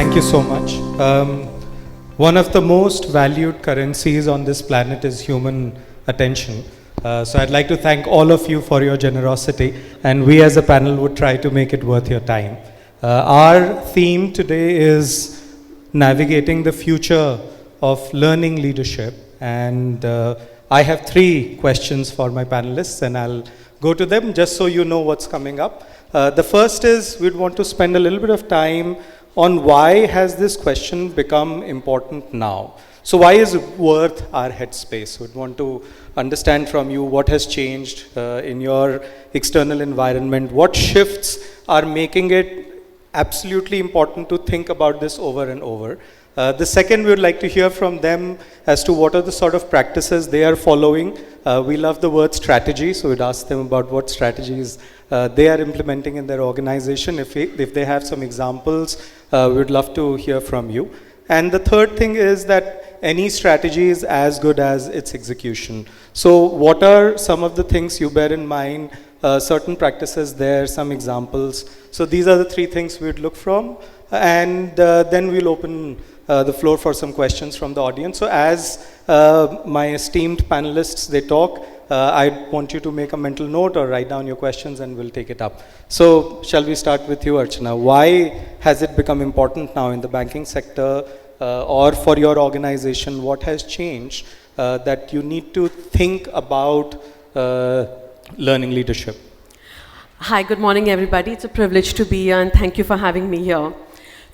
Thank you so much. One of the most valued currencies on this planet is human attention. So I'd like to thank all of you for your generosity, and we as a panel would try to make it worth your time. Our theme today is navigating the future of learning leadership, and I have 3 questions for my panelists, and I'll go to them just so you know what's coming up. The first is we'd want to spend a little bit of time on why has this question become important now. So why is it worth our headspace? We'd want to understand from you what has changed in your external environment, what shifts are making it absolutely important to think about this over and over. The second, we would like to hear from them as to what are the sort of practices they are following. We love the word strategy, so we'd ask them about what strategies they are implementing in their organization. If they have some examples, we'd love to hear from you. And the third thing is that any strategy is as good as its execution. So what are some of the things you bear in mind, certain practices there, some examples. So these are the 3 things we'd look from. And then we'll open the floor for some questions from the audience. So as my esteemed panelists, they talk, I want you to make a mental note or write down your questions and we'll take it up. So shall we start with you, Archana? Why has it become important now in the banking sector or for your organization? What has changed that you need to think about learning leadership? Hi, good morning everybody. It's a privilege to be here and thank you for having me here.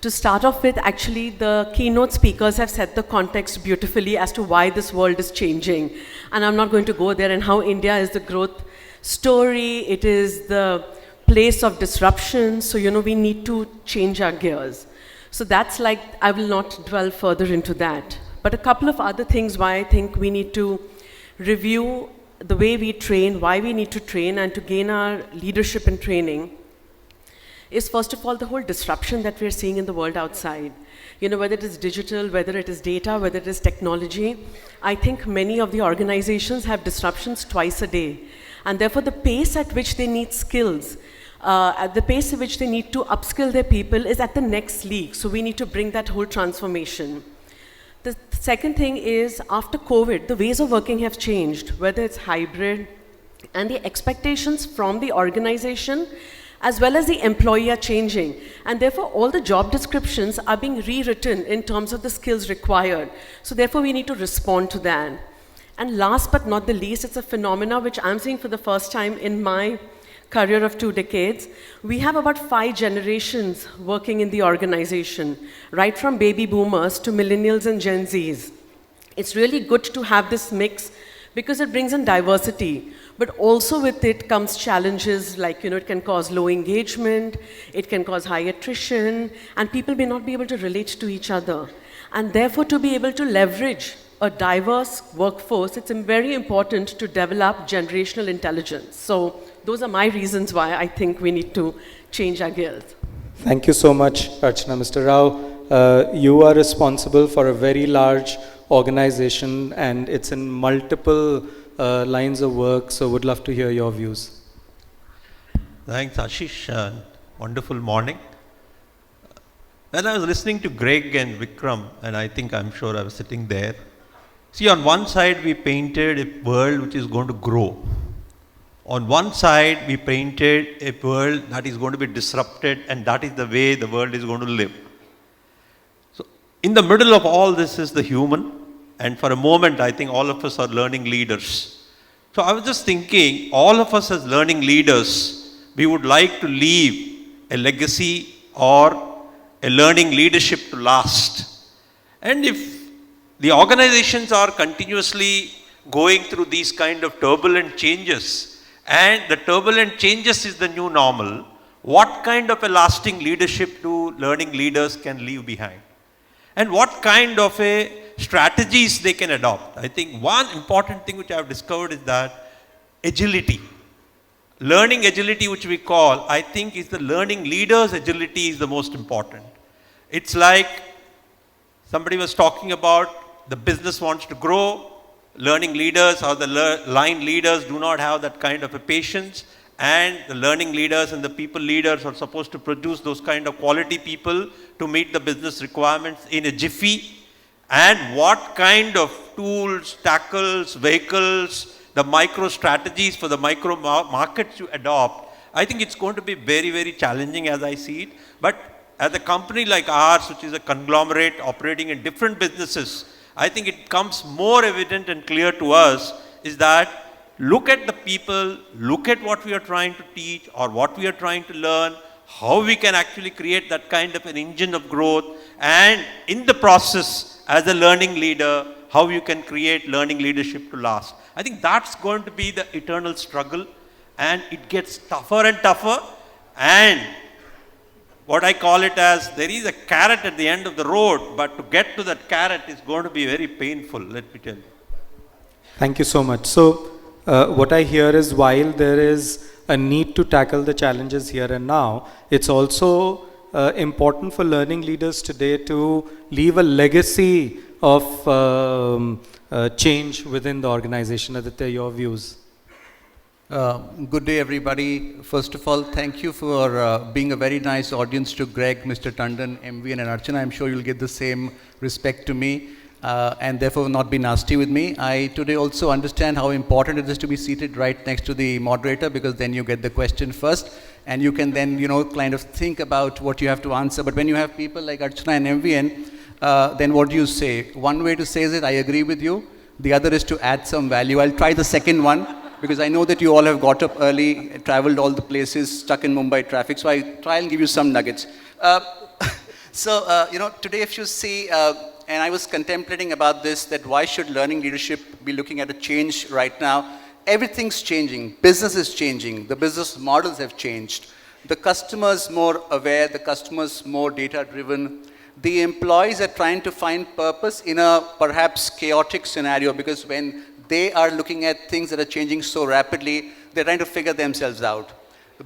To start off with, actually, the keynote speakers have set the context beautifully as to why this world is changing. And I'm not going to go there, and how India is the growth story, it is the place of disruption. So, we need to change our gears. So that's like, I will not dwell further into that. But a couple of other things why I think we need to review the way we train, why we need to train, and to gain our leadership and training is first of all the whole disruption that we're seeing in the world outside. Whether it is digital, whether it is data, whether it is technology, I think many of the organizations have disruptions twice a day. And therefore the pace at which they need skills, at the pace at which they need to upskill their people is at the next league. So we need to bring that whole transformation. The second thing is, after COVID, the ways of working have changed, whether it's hybrid, and the expectations from the organization as well as the employee are changing. And therefore, all the job descriptions are being rewritten in terms of the skills required. So therefore, we need to respond to that. And last but not the least, it's a phenomena which I'm seeing for the first time in my career of 2 decades. We have about 5 generations working in the organization, right from baby boomers to millennials and Gen Zs. It's really good to have this mix because it brings in diversity. But also with it comes challenges like, it can cause low engagement, it can cause high attrition, and people may not be able to relate to each other. And therefore, to be able to leverage a diverse workforce, it's very important to develop generational intelligence. So those are my reasons why I think we need to change our gears. Thank you so much, Archana. Mr. Rao, you are responsible for a very large organization and it's in multiple lines of work, so would love to hear your views. Thanks, Ashish. Wonderful morning. When I was listening to Greg and Vikram, and I'm sure I was sitting there, see, on one side we painted a world which is going to grow. On one side we painted a world that is going to be disrupted, and that is the way the world is going to live. So in the middle of all this is the human. And for a moment, I think all of us are learning leaders. So I was just thinking, all of us as learning leaders, we would like to leave a legacy or a learning leadership to last. And if the organizations are continuously going through these kind of turbulent changes, and the turbulent changes is the new normal, what kind of a lasting leadership do learning leaders can leave behind? And what kind of a strategies they can adopt? I think one important thing which I have discovered is that agility. Learning agility, which we call, I think is the learning leaders' agility is the most important. It's like somebody was talking about the business wants to grow, learning leaders or the line leaders do not have that kind of a patience, and the learning leaders and the people leaders are supposed to produce those kind of quality people to meet the business requirements in a jiffy, and what kind of tools, tackles, vehicles, the micro strategies for the micro markets you adopt, I think it's going to be very, very challenging as I see it. But as a company like ours, which is a conglomerate operating in different businesses, I think it becomes more evident and clear to us is that look at the people, look at what we are trying to teach or what we are trying to learn, how we can actually create that kind of an engine of growth, and in the process, as a learning leader, how you can create learning leadership to last. I think that's going to be the eternal struggle, and it gets tougher and tougher, and what I call it as, there is a carrot at the end of the road, but to get to that carrot is going to be very painful, let me tell you. Thank you so much. So, what I hear is while there is a need to tackle the challenges here and now, it's also important for learning leaders today to leave a legacy of change within the organization. Aditya, your views? Good day, everybody. First of all, thank you for being a very nice audience to Greg, Mr. Tandon, MVN, and Archana. I'm sure you'll give the same respect to me and therefore not be nasty with me. I today also understand how important it is to be seated right next to the moderator, because then you get the question first and you can then, kind of think about what you have to answer. But when you have people like Archana and MVN, then what do you say? One way to say is that I agree with you. The other is to add some value. I'll try the second one, because I know that you all have got up early, traveled all the places, stuck in Mumbai traffic, so I try and give you some nuggets. Today if you see, and I was contemplating about this, that why should learning leadership be looking at a change right now? Everything's changing, business is changing, the business models have changed, the customer's more aware, the customer's more data-driven, the employees are trying to find purpose in a perhaps chaotic scenario, because when they are looking at things that are changing so rapidly, they're trying to figure themselves out.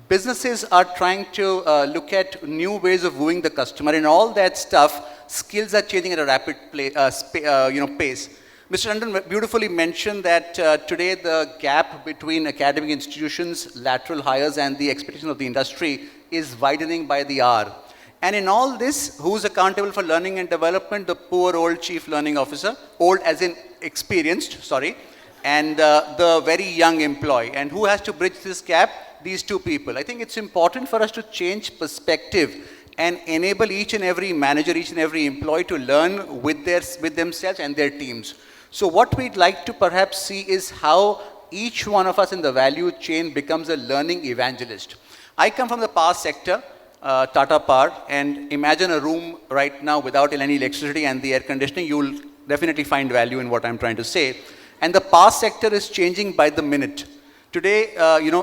Businesses are trying to look at new ways of wooing the customer, and all that stuff, skills are changing at a rapid pace. Mr. Tandon beautifully mentioned that today the gap between academic institutions, lateral hires, and the expectation of the industry is widening by the hour. And in all this, who's accountable for learning and development? The poor old chief learning officer, old as in experienced, sorry, and the very young employee. And who has to bridge this gap? These two people. I think it's important for us to change perspective and enable each and every manager, each and every employee to learn with themselves and their teams. So what we'd like to perhaps see is how each one of us in the value chain becomes a learning evangelist. I come from the power sector, Tata Power, and imagine a room right now without any electricity and the air conditioning. You'll definitely find value in what I'm trying to say. And the power sector is changing by the minute. Today,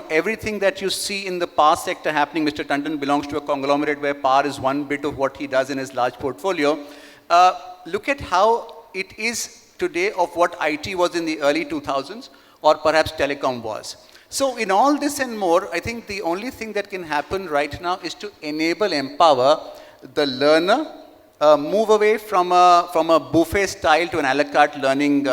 everything that you see in the power sector happening, Mr. Tandon belongs to a conglomerate where power is one bit of what he does in his large portfolio. Look at how it is today of what IT was in the early 2000s, or perhaps telecom was. So in all this and more, I think the only thing that can happen right now is to enable, empower the learner, move away from a buffet style to an a la carte learning,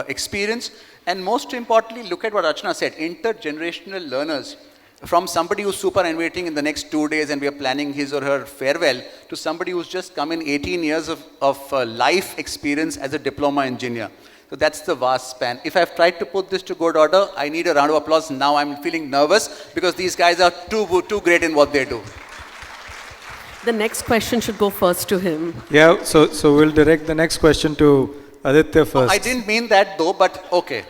experience. And most importantly, look at what Archana said, intergenerational learners. From somebody who's superannuating in the next 2 days and we are planning his or her farewell, to somebody who's just come in 18 years of life experience as a diploma engineer. So that's the vast span. If I've tried to put this to good order, I need a round of applause. Now I'm feeling nervous because these guys are too great in what they do. The next question should go first to him. Yeah, so we'll direct the next question to Aditya first. I didn't mean that though, but okay.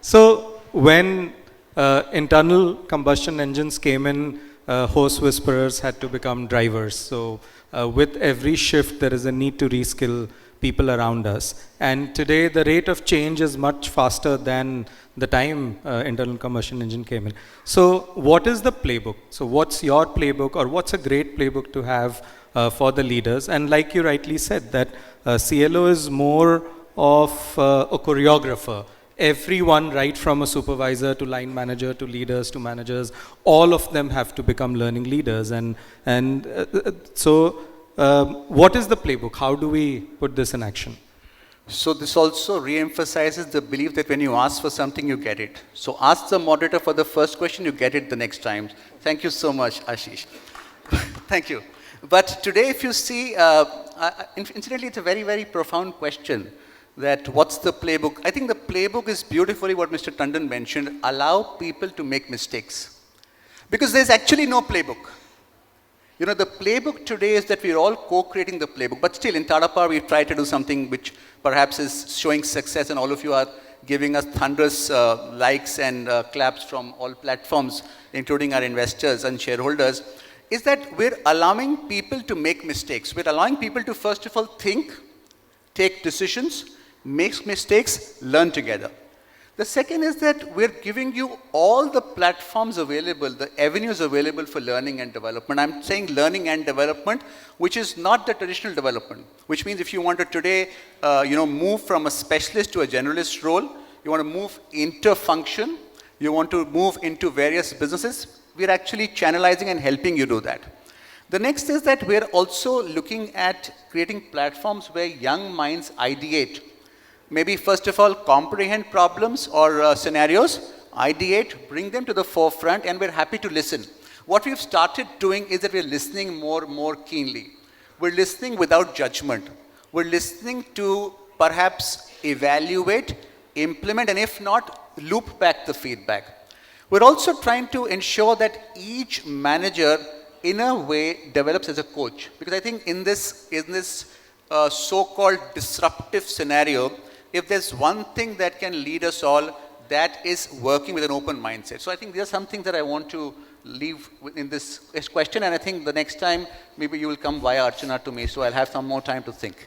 So when internal combustion engines came in, horse whisperers had to become drivers. So with every shift, there is a need to reskill people around us. And today, the rate of change is much faster than the time internal combustion engine came in. So what is the playbook? So what's your playbook, or what's a great playbook to have for the leaders? And like you rightly said, that CLO is more of a choreographer. Everyone, right from a supervisor to line manager to leaders to managers, all of them have to become learning leaders. So what is the playbook? How do we put this in action? So this also re-emphasizes the belief that when you ask for something, you get it. So ask the moderator for the first question, you get it the next time. Thank you so much, Ashish. Thank you. But today, if you see, incidentally, it's a very, very profound question that what's the playbook? I think the playbook is beautifully what Mr. Tandon mentioned, allow people to make mistakes. Because there's actually no playbook. You know, the playbook today is that we're all co-creating the playbook. But still, in Tata Power, we've tried to do something which perhaps is showing success, and all of you are giving us thunderous likes and claps from all platforms, including our investors and shareholders, is that we're allowing people to make mistakes. We're allowing people to, first of all, think, take decisions, make mistakes, learn together. The second is that we're giving you all the platforms available, the avenues available for learning and development. I'm saying learning and development, which is not the traditional development, which means if you want to today, move from a specialist to a generalist role, you want to move inter-function, you want to move into various businesses, we're actually channelizing and helping you do that. The next is that we're also looking at creating platforms where young minds ideate. Maybe first of all, comprehend problems or scenarios, ideate, bring them to the forefront, and we're happy to listen. What we've started doing is that we're listening more keenly. We're listening without judgment. We're listening to perhaps evaluate, implement, and if not, loop back the feedback. We're also trying to ensure that each manager, in a way, develops as a coach. Because I think in this so-called disruptive scenario, if there's one thing that can lead us all, that is working with an open mindset. So I think these are some things that I want to leave in this question, and I think the next time, maybe you will come via Archana to me, so I'll have some more time to think.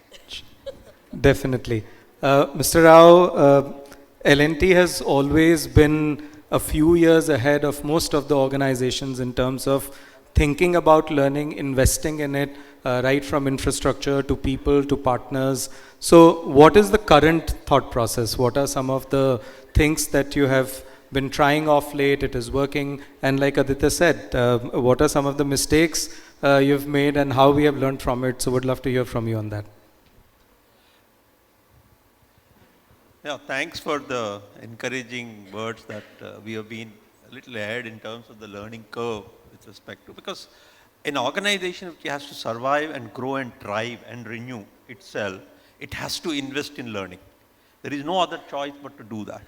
Definitely. Mr. Rao, L&T has always been a few years ahead of most of the organizations in terms of thinking about learning, investing in it, right from infrastructure to people to partners. So what is the current thought process? What are some of the things that you have been trying off late, it is working? And like Aditya said, what are some of the mistakes you've made and how we have learned from it? So would love to hear from you on that. Yeah, thanks for the encouraging words that we have been a little ahead in terms of the learning curve with respect to, because an organization which has to survive and grow and thrive and renew itself, it has to invest in learning. There is no other choice but to do that.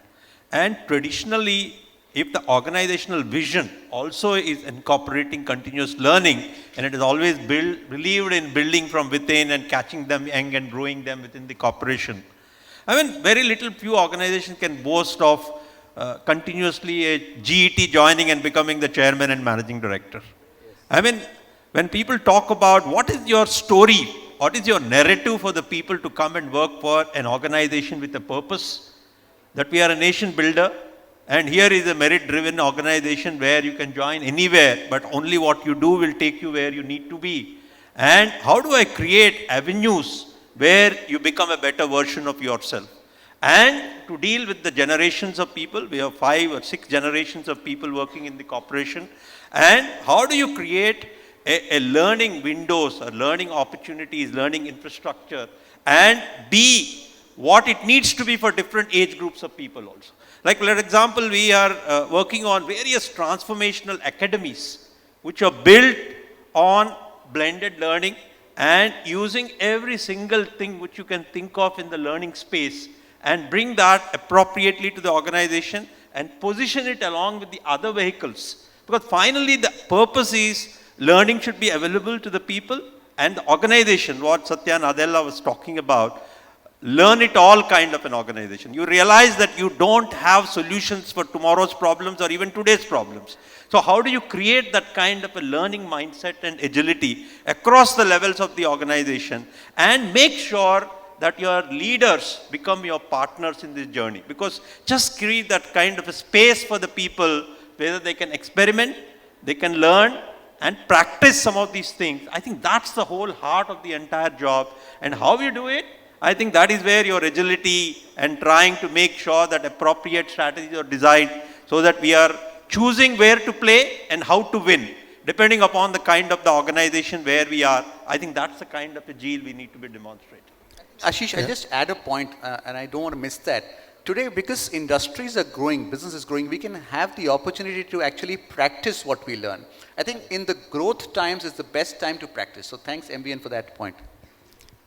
And traditionally, if the organizational vision also is incorporating continuous learning, and it is always believed in building from within and catching them young and growing them within the corporation, I mean, very little few organizations can boast of continuously a GET joining and becoming the chairman and managing director. Yes. I mean, when people talk about what is your story, what is your narrative for the people to come and work for an organization with a purpose, that we are a nation builder, and here is a merit-driven organization where you can join anywhere, but only what you do will take you where you need to be. And how do I create avenues where you become a better version of yourself? And to deal with the generations of people, we have 5 or 6 generations of people working in the corporation. And how do you create a learning windows or learning opportunities, learning infrastructure, and be what it needs to be for different age groups of people also. Like, for example, we are working on various transformational academies which are built on blended learning and using every single thing which you can think of in the learning space and bring that appropriately to the organization and position it along with the other vehicles. Because finally the purpose is learning should be available to the people and the organization, what Satya and Adela was talking about, learn it all kind of an organization. You realize that you don't have solutions for tomorrow's problems or even today's problems. So how do you create that kind of a learning mindset and agility across the levels of the organization and make sure that your leaders become your partners in this journey? Because just create that kind of a space for the people where they can experiment, they can learn and practice some of these things. I think that's the whole heart of the entire job. And how you do it, I think that is where your agility and trying to make sure that appropriate strategies are designed so that we are choosing where to play and how to win, depending upon the kind of the organization where we are. I think that's the kind of agile we need to be demonstrating. Ashish, I'll just add a point, and I don't want to miss that. Today, because industries are growing, business is growing, we can have the opportunity to actually practice what we learn. I think in the growth times is the best time to practice. So thanks, MVN, for that point.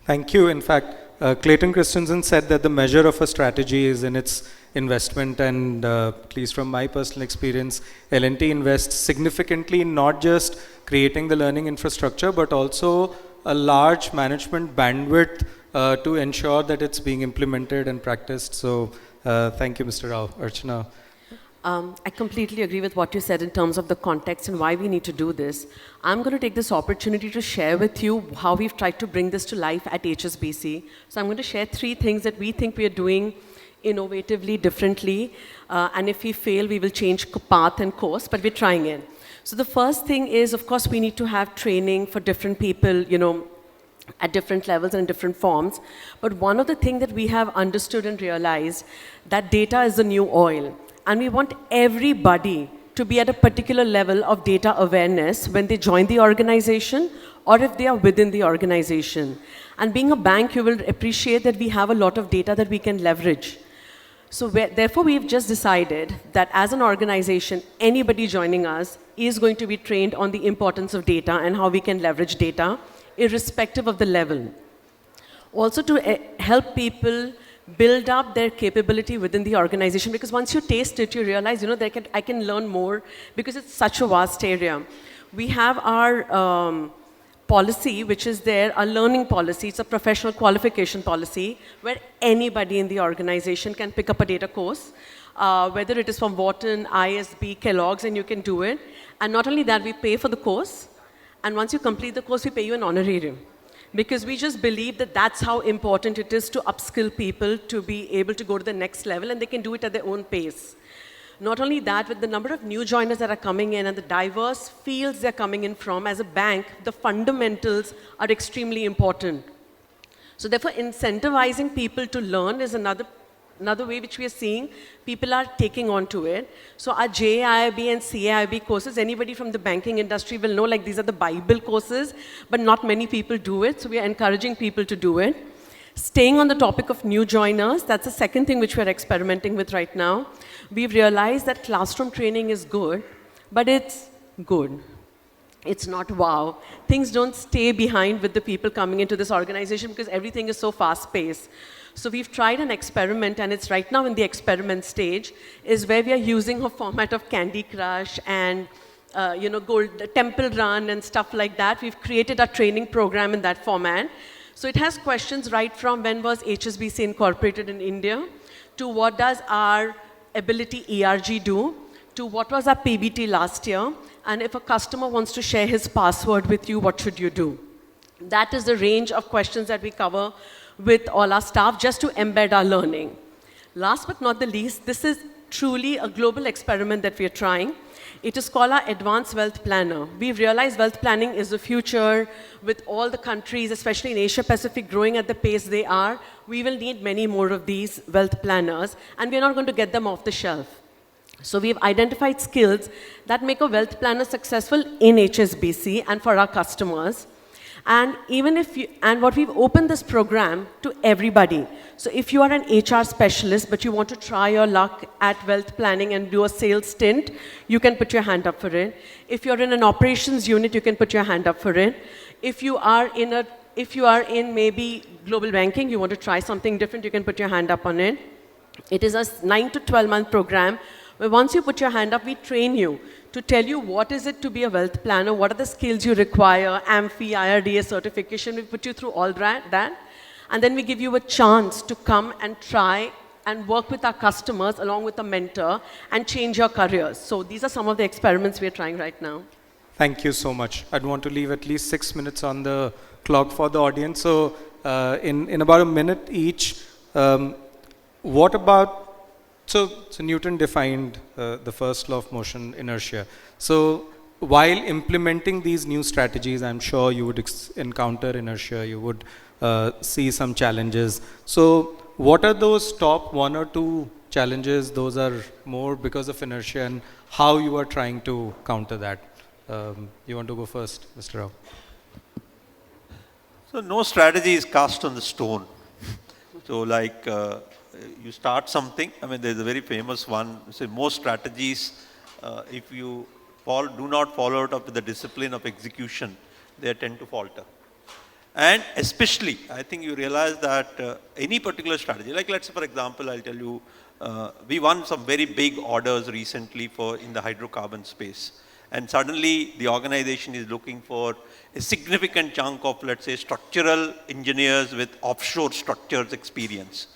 Thank you. In fact, Clayton Christensen said that the measure of a strategy is in its investment, and at least from my personal experience, L&T invests significantly in not just creating the learning infrastructure, but also a large management bandwidth to ensure that it's being implemented and practiced. So thank you, Mr. Rao. Archana. I completely agree with what you said in terms of the context and why we need to do this. I'm going to take this opportunity to share with you how we've tried to bring this to life at HSBC. So I'm going to share 3 things that we think we are doing innovatively, differently, and if we fail, we will change path and course, but we're trying it. So the first thing is, of course, we need to have training for different people, at different levels and different forms. But one of the things that we have understood and realized that data is the new oil. And we want everybody to be at a particular level of data awareness when they join the organization or if they are within the organization. And being a bank, you will appreciate that we have a lot of data that we can leverage. So therefore, we've just decided that as an organization, anybody joining us is going to be trained on the importance of data and how we can leverage data, irrespective of the level. Also to help people build up their capability within the organization, because once you taste it, you realize, I can learn more because it's such a vast area. We have our policy, which is there, a learning policy. It's a professional qualification policy where anybody in the organization can pick up a data course, whether it is from Wharton, ISB, Kellogg's, and you can do it. And not only that, we pay for the course. And once you complete the course, we pay you an honorarium. Because we just believe that that's how important it is to upskill people to be able to go to the next level, and they can do it at their own pace. Not only that, with the number of new joiners that are coming in and the diverse fields they're coming in from, as a bank, the fundamentals are extremely important. So therefore, incentivizing people to learn is another way which we are seeing people are taking on to it. So our JIIB and CIIB courses, anybody from the banking industry will know, like, these are the Bible courses, but not many people do it. So we are encouraging people to do it. Staying on the topic of new joiners, that's the second thing which we're experimenting with right now. We've realized that classroom training is good, but it's good. It's not wow. Things don't stay behind with the people coming into this organization because everything is so fast-paced. So we've tried an experiment, and it's right now in the experiment stage, is where we are using a format of Candy Crush and Temple Run and stuff like that. We've created a training program in that format. So it has questions right from when was HSBC incorporated in India, to what does our ability ERG do, to what was our PBT last year, and if a customer wants to share his password with you, what should you do? That is the range of questions that we cover with all our staff just to embed our learning. Last but not the least, this is truly a global experiment that we are trying. It is called our Advanced Wealth Planner. We've realized wealth planning is the future. With all the countries, especially in Asia Pacific, growing at the pace they are, we will need many more of these wealth planners, and we're not going to get them off the shelf. So we've identified skills that make a wealth planner successful in HSBC and for our customers. And what we've opened this program to everybody. So if you are an HR specialist, but you want to try your luck at wealth planning and do a sales stint, you can put your hand up for it. If you're in an operations unit, you can put your hand up for it. If you are in maybe global banking, you want to try something different, you can put your hand up on it. It is a 9 to 12-month program where once you put your hand up, we train you to tell you what is it to be a wealth planner, what are the skills you require, AMFI, IRDA certification. We put you through all that. And then we give you a chance to come and try and work with our customers along with a mentor and change your careers. So these are some of the experiments we're trying right now. Thank you so much. I'd want to leave at least 6 minutes on the clock for the audience. So in about a minute each, what about, so Newton defined the first law of motion, inertia. So while implementing these new strategies, I'm sure you would encounter inertia, you would see some challenges. So what are those top 1 or 2 challenges? Those are more because of inertia, and how you are trying to counter that. You want to go first, Mr. Rao? So no strategy is cast on the stone. So like you start something, I mean there's a very famous one, say most strategies, if you do not follow it up with the discipline of execution, they tend to falter. And especially, I think you realize that any particular strategy, like let's say for example, I'll tell you, we won some very big orders recently in the hydrocarbon space. And suddenly the organization is looking for a significant chunk of, let's say, structural engineers with offshore structures experience.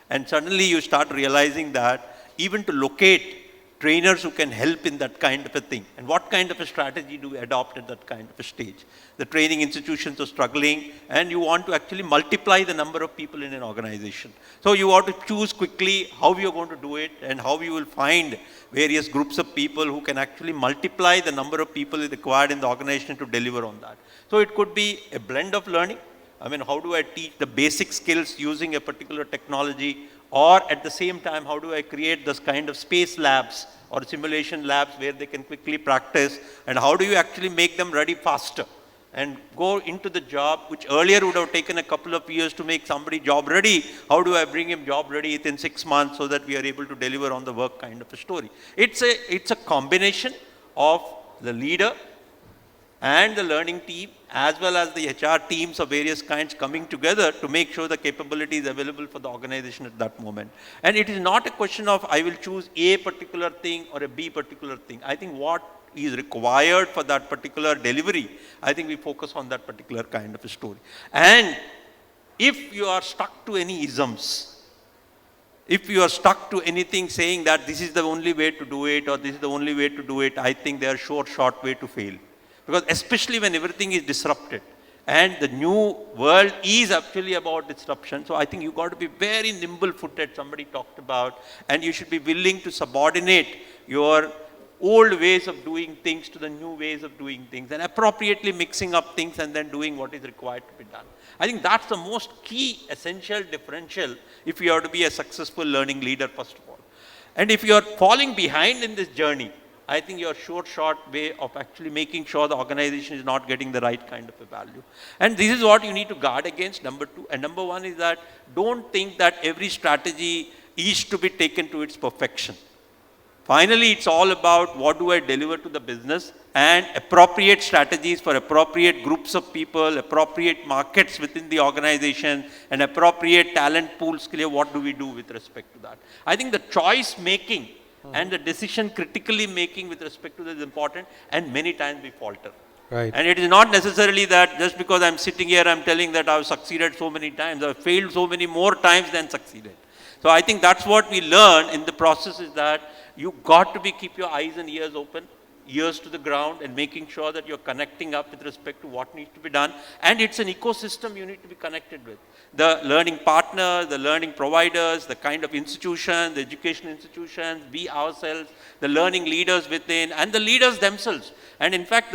And suddenly you start realizing that even to locate trainers who can help in that kind of a thing, and what kind of a strategy do we adopt at that kind of a stage? The training institutions are struggling, and you want to actually multiply the number of people in an organization. So you want to choose quickly how you're going to do it, and how you will find various groups of people who can actually multiply the number of people required in the organization to deliver on that. So it could be a blend of learning. I mean, how do I teach the basic skills using a particular technology? Or at the same time, how do I create this kind of space labs or simulation labs where they can quickly practice? And how do you actually make them ready faster and go into the job, which earlier would have taken a couple of years to make somebody job ready? How do I bring him job ready within 6 months so that we are able to deliver on the work kind of a story? It's a combination of the leader and the learning team, as well as the HR teams of various kinds coming together to make sure the capability is available for the organization at that moment. And it is not a question of I will choose A particular thing or a B particular thing. I think what is required for that particular delivery, I think we focus on that particular kind of a story. And if you are stuck to any isms, if you are stuck to anything saying that this is the only way to do it or this is the only way to do it, I think they are short way to fail. Because especially when everything is disrupted and the new world is actually about disruption. So I think you've got to be very nimble-footed, somebody talked about, and you should be willing to subordinate your old ways of doing things to the new ways of doing things and appropriately mixing up things and then doing what is required to be done. I think that's the most key, essential differential if you are to be a successful learning leader, first of all. And if you are falling behind in this journey, I think your short way of actually making sure the organization is not getting the right kind of a value. And this is what you need to guard against, number two. And number one is that don't think that every strategy is to be taken to its perfection. Finally, it's all about what do I deliver to the business and appropriate strategies for appropriate groups of people, appropriate markets within the organization, and appropriate talent pools. What do we do with respect to that? I think the choice making and the decision critically making with respect to this is important, and many times we falter. Right. And it is not necessarily that just because I'm sitting here, I'm telling that I've succeeded so many times, I've failed so many more times than succeeded. So I think that's what we learn in the process, is that you got to keep your eyes and ears open, ears to the ground, and making sure that you're connecting up with respect to what needs to be done. And it's an ecosystem you need to be connected with. The learning partners, the learning providers, the kind of institutions, the education institutions, we ourselves, the learning leaders within, and the leaders themselves. And in fact,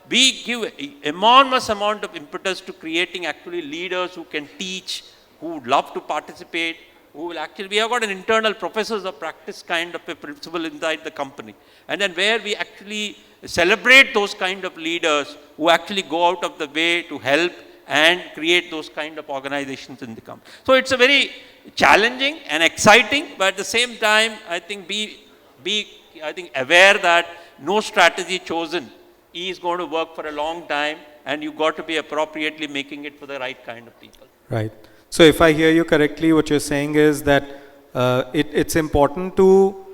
we give enormous amount of impetus to creating actually leaders who can teach, who would love to participate, who will actually, we have got an internal professors of practice kind of a principle inside the company. And then where we actually celebrate those kind of leaders who actually go out of the way to help and create those kind of organizations in the company. So it's a very challenging and exciting, but at the same time, I think be aware that no strategy chosen is going to work for a long time, and you've got to be appropriately making it for the right kind of people. Right. So if I hear you correctly, what you're saying is that it's important to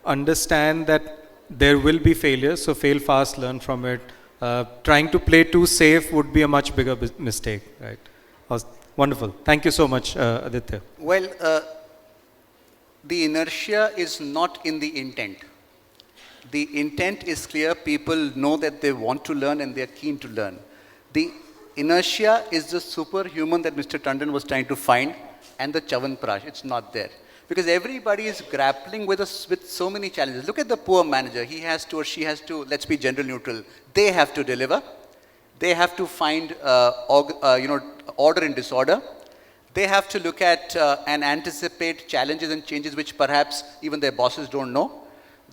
understand that there will be failures, so fail fast, learn from it. Trying to play too safe would be a much bigger mistake, right? Wonderful. Thank you so much, Aditya. Well, the inertia is not in the intent. The intent is clear. People know that they want to learn and they are keen to learn. The inertia is the superhuman that Mr. Tandon was trying to find, and the Chavanprash. It's not there. Because everybody is grappling with so many challenges. Look at the poor manager. He has to or she has to, let's be gender neutral. They have to deliver. They have to find order in disorder. They have to look at and anticipate challenges and changes which perhaps even their bosses don't know.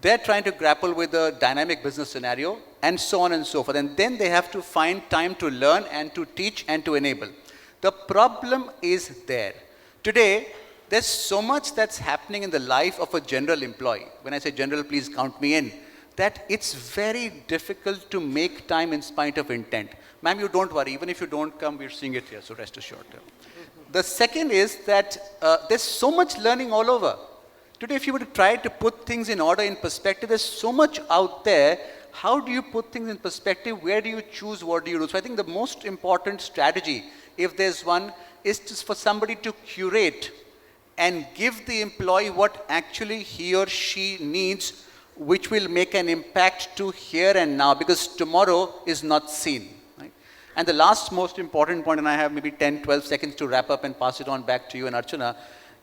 They're trying to grapple with a dynamic business scenario, and so on and so forth. And then they have to find time to learn and to teach and to enable. The problem is there. Today, there's so much that's happening in the life of a general employee. When I say general, please count me in. That it's very difficult to make time in spite of intent. Ma'am, you don't worry. Even if you don't come, we're seeing it here, so rest assured. The second is that there's so much learning all over. Today, if you were to try to put things in order, in perspective, there's so much out there. How do you put things in perspective? Where do you choose? What do you do? So I think the most important strategy, if there's one, is just for somebody to curate and give the employee what actually he or she needs, which will make an impact to here and now, because tomorrow is not seen. Right? And the last most important point, and I have maybe 10, 12 seconds to wrap up and pass it on back to you and Archana,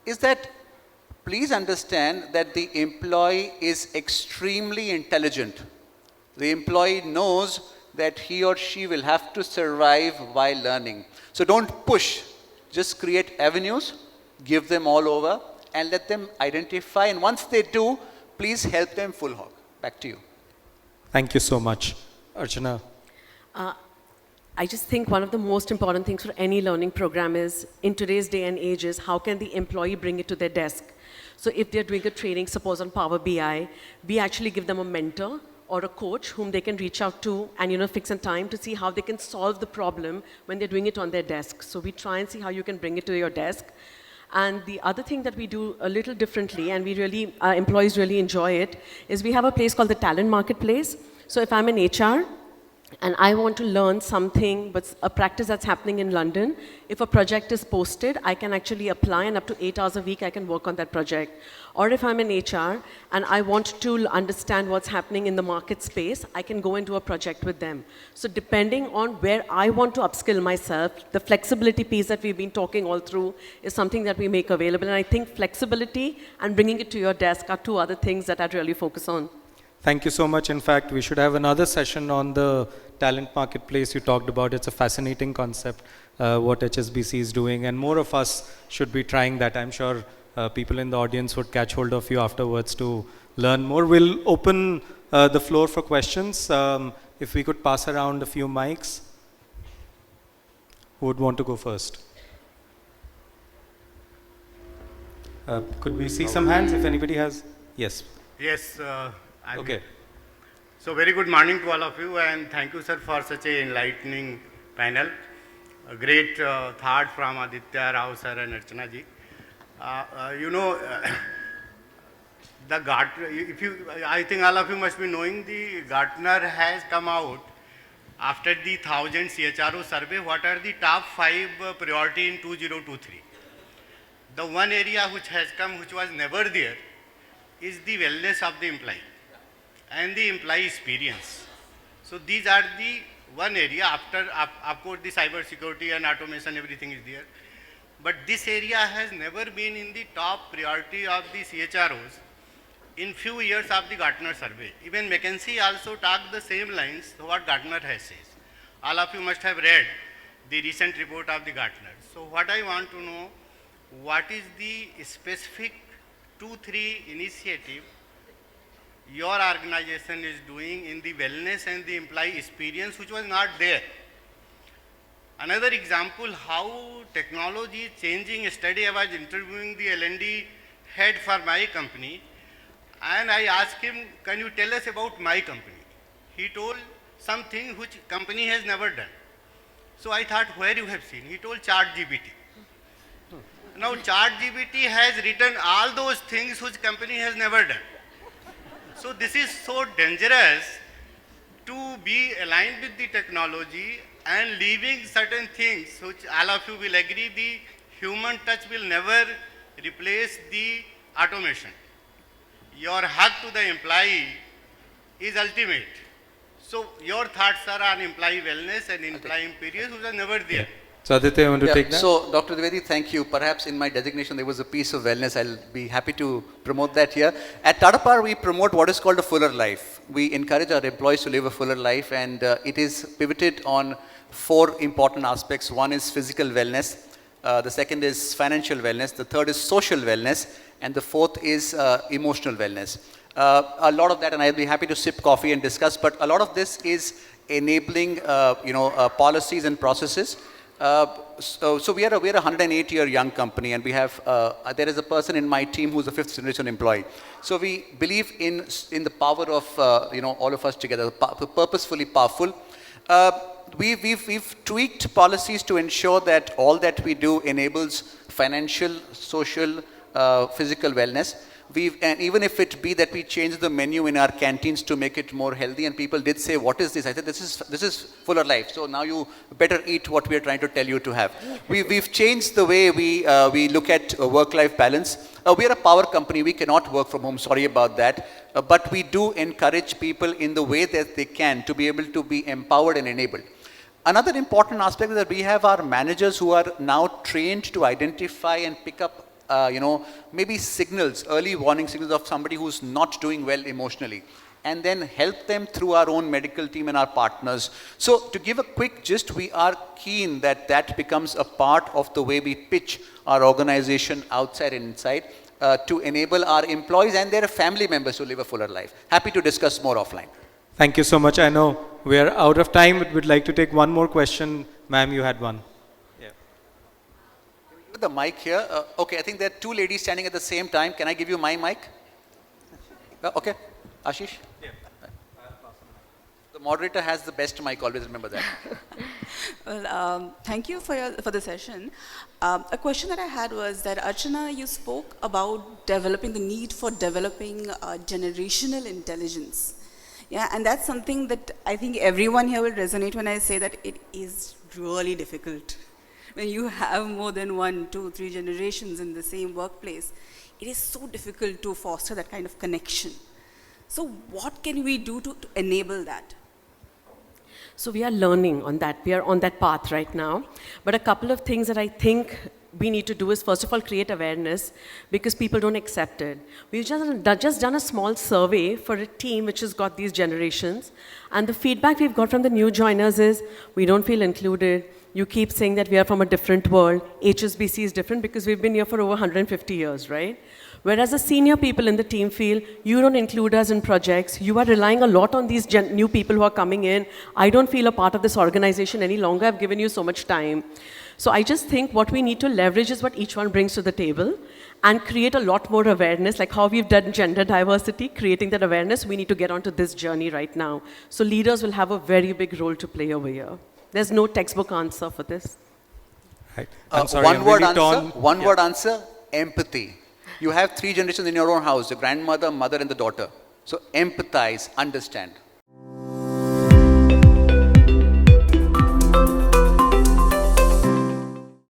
is that please understand that the employee is extremely intelligent. The employee knows that he or she will have to survive while learning. So don't push, just create avenues, give them all over, and let them identify. And once they do, please help them full hog. Back to you. Thank you so much. Archana. I just think one of the most important things for any learning program is, in today's day and age, is how can the employee bring it to their desk? So if they're doing a training, suppose on Power BI, we actually give them a mentor or a coach whom they can reach out to and fix a time to see how they can solve the problem when they're doing it on their desk. So we try and see how you can bring it to your desk. And the other thing that we do a little differently, and our employees really enjoy it, is we have a place called the Talent Marketplace. So if I'm in HR, and I want to learn something, but a practice that's happening in London, if a project is posted, I can actually apply, and up to 8 hours a week, I can work on that project. Or if I'm in HR, and I want to understand what's happening in the market space, I can go into a project with them. So depending on where I want to upskill myself, the flexibility piece that we've been talking all through is something that we make available. And I think flexibility and bringing it to your desk are two other things that I'd really focus on. Thank you so much. In fact, we should have another session on the talent marketplace you talked about. It's a fascinating concept, what HSBC is doing, and more of us should be trying that. I'm sure people in the audience would catch hold of you afterwards to learn more. We'll open the floor for questions. If we could pass around a few mics. Who would want to go first? Could we see some hands if anybody has? Yes. Yes. Okay. So very good morning to all of you, and thank you, sir, for such a enlightening panel. A great thought from Aditya Rao, sir, and Archana ji. The Gartner, I think all of you must be knowing, the Gartner has come out after the 1000 CHRO survey. What are the top 5 priority in 2023? The one area which has come, which was never there, is the wellness of the employee and the employee experience. So these are the one area. After, of course, the cyber security and automation, everything is there. But this area has never been in the top priority of the CHROs in few years of the Gartner survey. Even McKinsey also talked the same lines what Gartner has said. All of you must have read the recent report of the Gartner. So what I want to know, what is the specific 2-3 initiative your organization is doing in the wellness and the employee experience, which was not there. Another example, how technology is changing. Yesterday I was interviewing the L&D head for my company, and I asked him, can you tell us about my company? He told something which company has never done. So I thought, where you have seen? He told ChatGPT. Now ChatGPT has written all those things which company has never done. So this is so dangerous to be aligned with the technology and leaving certain things which all of you will agree the human touch will never replace the automation. Your hug to the employee is ultimate. So your thoughts are on employee wellness and employee experience which are never there. So Aditya, you want to take that? So Dr. Dwivedi, thank you. Perhaps in my designation there was a piece of wellness. I'll be happy to promote that here. At Tata Power, we promote what is called a fuller life. We encourage our employees to live a fuller life, and it is pivoted on 4 important aspects. One is physical wellness. The second is financial wellness. The third is social wellness. And the fourth is emotional wellness. A lot of that, and I'll be happy to sip coffee and discuss, but a lot of this is enabling policies and processes. So we are a 108-year young company, and we have there is a person in my team who's a fifth generation employee. So we believe in the power of all of us together, purposefully powerful. We've tweaked policies to ensure that all that we do enables financial, social, physical wellness. And even if it be that we change the menu in our canteens to make it more healthy, and people did say, what is this? I said, this is fuller life. So now you better eat what we are trying to tell you to have. We've changed the way we look at work-life balance. We are a power company. We cannot work from home. Sorry about that. But we do encourage people in the way that they can to be able to be empowered and enabled. Another important aspect is that we have our managers who are now trained to identify and pick up maybe signals, early warning signals of somebody who's not doing well emotionally, and then help them through our own medical team and our partners. So to give a quick gist, we are keen that becomes a part of the way we pitch our organization outside and inside to enable our employees and their family members to live a fuller life. Happy to discuss more offline. Thank you so much. I know we are out of time, but we'd like to take one more question. Ma'am, you had one. The mic here. Okay, I think there are two ladies standing at the same time. Can I give you my mic? Okay, Ashish? Yeah. The moderator has the best mic, always remember that. Well, thank you for the session. A question that I had was that, Archana, you spoke about developing the need for developing generational intelligence. Yeah, and that's something that I think everyone here will resonate when I say that it is really difficult. When you have more than 1, 2, 3 generations in the same workplace, it is so difficult to foster that kind of connection. So what can we do to enable that? So we are learning on that. We are on that path right now. But a couple of things that I think we need to do is, first of all, create awareness, because people don't accept it. We've just done a small survey for a team which has got these generations. And the feedback we've got from the new joiners is, we don't feel included. You keep saying that we are from a different world. HSBC is different because we've been here for over 150 years, right? Whereas the senior people in the team feel, you don't include us in projects. You are relying a lot on these new people who are coming in. I don't feel a part of this organization any longer. I've given you so much time. So I just think what we need to leverage is what each one brings to the table and create a lot more awareness, like how we've done gender diversity, creating that awareness. We need to get onto this journey right now. So leaders will have a very big role to play over here. There's no textbook answer for this. Right. I'm sorry, One word answer, empathy. You have 3 generations in your own house, the grandmother, mother, and the daughter. So empathize, understand.